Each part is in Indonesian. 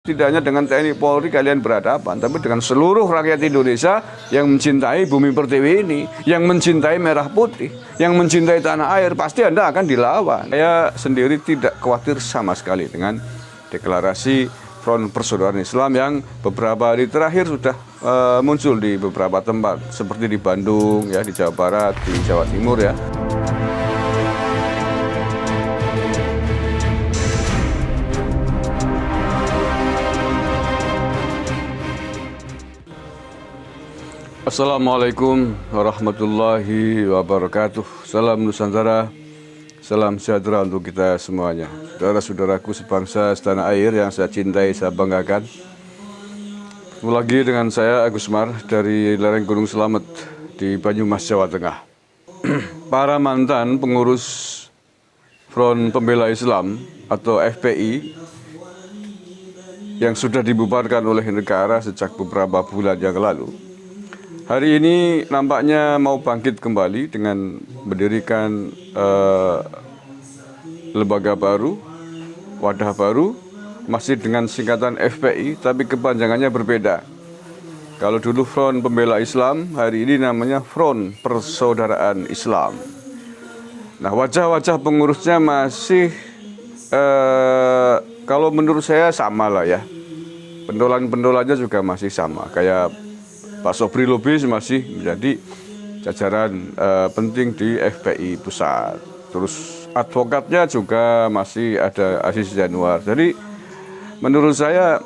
Tidak hanya dengan TNI Polri kalian berhadapan, tapi dengan seluruh rakyat Indonesia yang mencintai bumi pertiwi ini, yang mencintai merah putih, yang mencintai tanah air, pasti Anda akan dilawan. Saya sendiri tidak khawatir sama sekali dengan deklarasi Front Persaudaraan Islam yang beberapa hari terakhir sudah muncul di beberapa tempat, seperti di Bandung, ya, di Jawa Barat, di Jawa Timur, ya. Assalamualaikum warahmatullahi wabarakatuh. Salam Nusantara, salam sejahtera untuk kita semuanya. Saudara-saudaraku sebangsa setanah air yang saya cintai, saya banggakan. Ketemu lagi dengan saya Agus Mar dari lereng Gunung Slamet di Banyumas, Jawa Tengah. Para mantan pengurus Front Pembela Islam atau FPI yang sudah dibubarkan oleh negara sejak beberapa bulan yang lalu, hari ini nampaknya mau bangkit kembali dengan mendirikan lembaga baru, wadah baru, masih dengan singkatan FPI, tapi kepanjangannya berbeda. Kalau dulu Front Pembela Islam, hari ini namanya Front Persaudaraan Islam. Nah, wajah-wajah pengurusnya masih, kalau menurut saya sama lah ya. Pendolan-pendolannya juga masih sama, kayak Pak Sobri Lubis masih menjadi jajaran penting di FPI pusat. Terus advokatnya juga masih ada Aziz Januar. Jadi menurut saya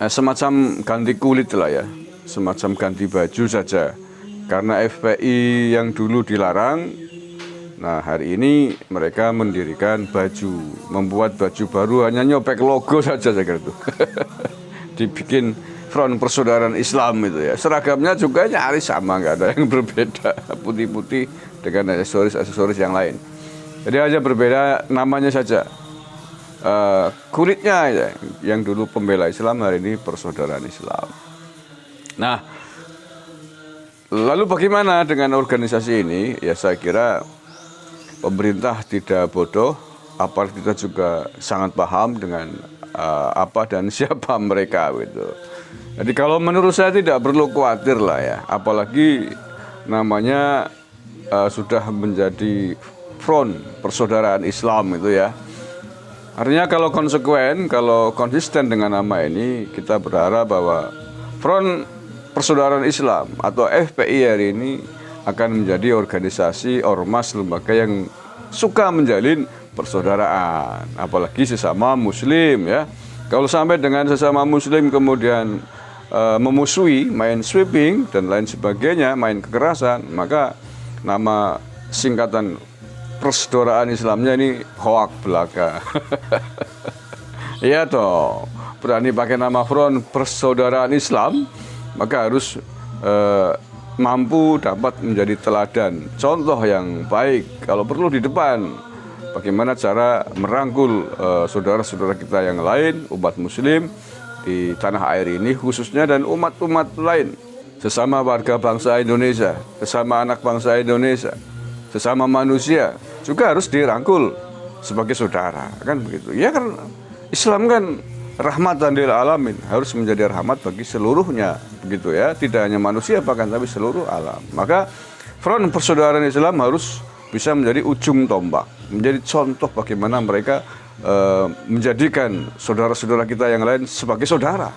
semacam ganti kulit lah ya, semacam ganti baju saja. Karena FPI yang dulu dilarang, nah hari ini mereka mendirikan baju, membuat baju baru, hanya nyopek logo saja saya kira itu. Dibikin Front Persaudaraan Islam itu ya. Seragamnya juga nyaris sama, nggak ada yang berbeda, putih-putih dengan aksesoris yang lain. Jadi hanya berbeda namanya saja. Kulitnya ya, yang dulu Pembela Islam, hari ini Persaudaraan Islam. Nah, lalu bagaimana dengan organisasi ini? Ya saya kira pemerintah tidak bodoh, aparat kita juga sangat paham dengan apa dan siapa mereka gitu. Jadi kalau menurut saya tidak perlu khawatir lah ya, apalagi namanya sudah menjadi Front Persaudaraan Islam itu ya. Artinya kalau konsekuen, kalau konsisten dengan nama ini, kita berharap bahwa Front Persaudaraan Islam atau FPI hari ini akan menjadi organisasi ormas lembaga yang suka menjalin persaudaraan, apalagi sesama Muslim ya. Kalau sampai dengan sesama Muslim kemudian memusuhi, main sweeping dan lain sebagainya, main kekerasan, maka nama singkatan Persaudaraan Islamnya ini hoak belaka. Iya toh, berani pakai nama Front Persaudaraan Islam, maka harus mampu dapat menjadi teladan, contoh yang baik, kalau perlu di depan. Bagaimana cara merangkul saudara-saudara kita yang lain, umat Muslim di tanah air ini khususnya, dan umat-umat lain, sesama warga bangsa Indonesia, sesama anak bangsa Indonesia, sesama manusia juga harus dirangkul sebagai saudara, kan begitu ya. Kan Islam kan rahmatan lil alamin, harus menjadi rahmat bagi seluruhnya, begitu ya, tidak hanya manusia bahkan tapi seluruh alam. Maka Front Persaudaraan Islam harus bisa menjadi ujung tombak, menjadi contoh bagaimana mereka menjadikan saudara-saudara kita yang lain sebagai saudara,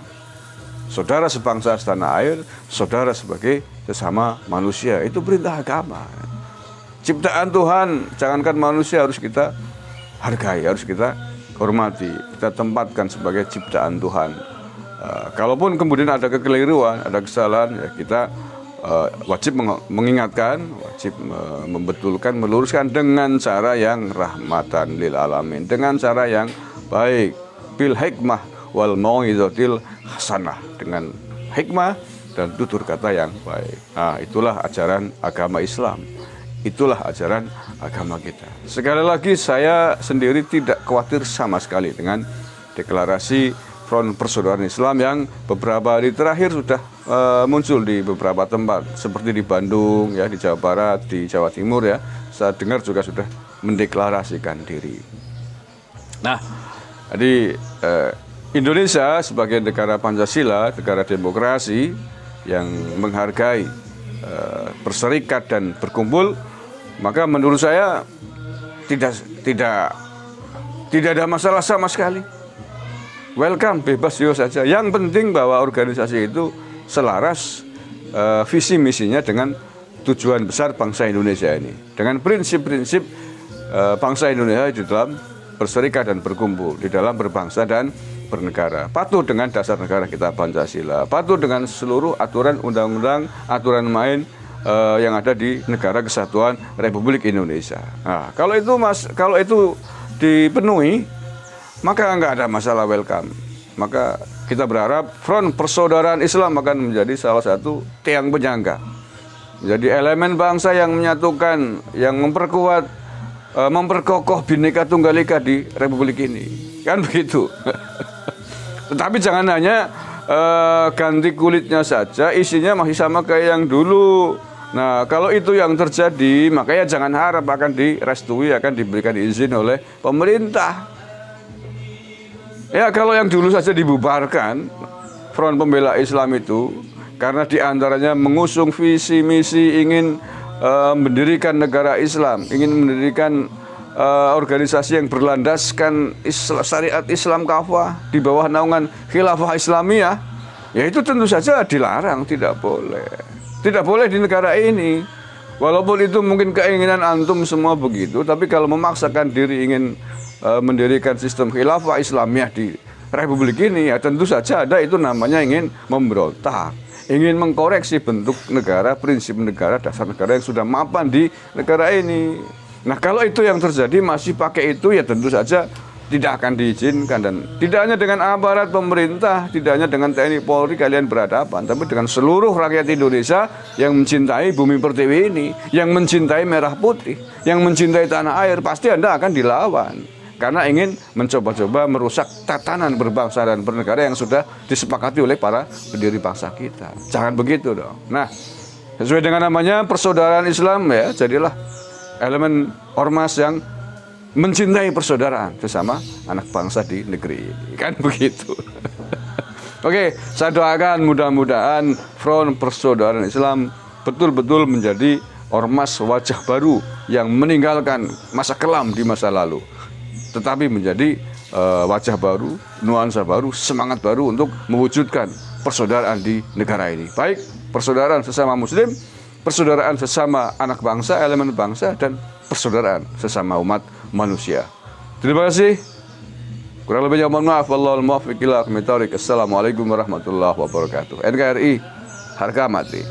saudara sebangsa setanah air, saudara sebagai sesama manusia. Itu perintah agama. Ciptaan Tuhan, jangankan manusia, harus kita hargai, harus kita hormati, kita tempatkan sebagai ciptaan Tuhan. Kalaupun kemudian ada kekeliruan, ada kesalahan, ya kita wajib mengingatkan, wajib membetulkan, meluruskan dengan cara yang rahmatan lil alamin, dengan cara yang baik, bil hikmah wal mau'izatil hasanah, dengan hikmah dan tutur kata yang baik. Nah, itulah ajaran agama Islam, itulah ajaran agama kita. Sekali lagi, saya sendiri tidak khawatir sama sekali dengan deklarasi Front Persaudaraan Islam yang beberapa hari terakhir sudah muncul di beberapa tempat, seperti di Bandung, ya, di Jawa Barat, di Jawa Timur ya. Saya dengar juga sudah mendeklarasikan diri. Nah, jadi Indonesia sebagai negara Pancasila, negara demokrasi yang menghargai berserikat dan berkumpul, maka menurut saya tidak ada masalah sama sekali. Welcome, bebas saja. Yang penting bahwa organisasi itu selaras visi misinya dengan tujuan besar bangsa Indonesia ini, dengan prinsip-prinsip bangsa Indonesia di dalam berserikat dan berkumpul, di dalam berbangsa dan bernegara, patuh dengan dasar negara kita Pancasila, patuh dengan seluruh aturan undang-undang, aturan main yang ada di Negara Kesatuan Republik Indonesia. Nah, kalau itu dipenuhi, maka nggak ada masalah, welcome. Maka kita berharap Front Persaudaraan Islam akan menjadi salah satu tiang penyangga, menjadi elemen bangsa yang menyatukan, yang memperkuat, memperkokoh Bhinneka Tunggal Ika di Republik ini, kan begitu. Tetapi jangan hanya ganti kulitnya saja, isinya masih sama kayak yang dulu. Nah, kalau itu yang terjadi, makanya jangan harap akan direstui, akan diberikan izin oleh pemerintah. Ya, kalau yang dulu saja dibubarkan, Front Pembela Islam itu, karena diantaranya mengusung visi misi ingin mendirikan negara Islam, ingin mendirikan organisasi yang berlandaskan syariat Islam kafah di bawah naungan khilafah Islamiyah, ya itu tentu saja dilarang, tidak boleh. Tidak boleh di negara ini. Walaupun itu mungkin keinginan antum semua begitu, tapi kalau memaksakan diri ingin mendirikan sistem khilafah Islamiyah di Republik ini, ya tentu saja ada itu namanya ingin memberontak, ingin mengkoreksi bentuk negara, prinsip negara, dasar negara yang sudah mapan di negara ini. Nah, kalau itu yang terjadi masih pakai itu, ya tentu saja tidak akan diizinkan. Dan tidak hanya dengan aparat pemerintah, tidak hanya dengan TNI Polri kalian berhadapan, tapi dengan seluruh rakyat Indonesia yang mencintai bumi pertiwi ini, yang mencintai merah putih, yang mencintai tanah air, pasti Anda akan dilawan. Karena ingin mencoba-coba merusak tatanan berbangsa dan bernegara yang sudah disepakati oleh para pendiri bangsa kita. Jangan begitu dong. Nah, sesuai dengan namanya persaudaraan Islam, ya jadilah elemen ormas yang mencintai persaudaraan sesama anak bangsa di negeri ini, kan begitu. Oke, saya doakan mudah-mudahan Front Persaudaraan Islam betul-betul menjadi ormas wajah baru yang meninggalkan masa kelam di masa lalu, tetapi menjadi wajah baru, nuansa baru, semangat baru untuk mewujudkan persaudaraan di negara ini. Baik persaudaraan sesama muslim, persaudaraan sesama anak bangsa, elemen bangsa, dan persaudaraan sesama umat manusia. Terima kasih. Kurang lebihnya mohon maaf. Wallahul muwaffiq ila aqwamit thoriq. Assalamualaikum warahmatullahi wabarakatuh. NKRI harga mati.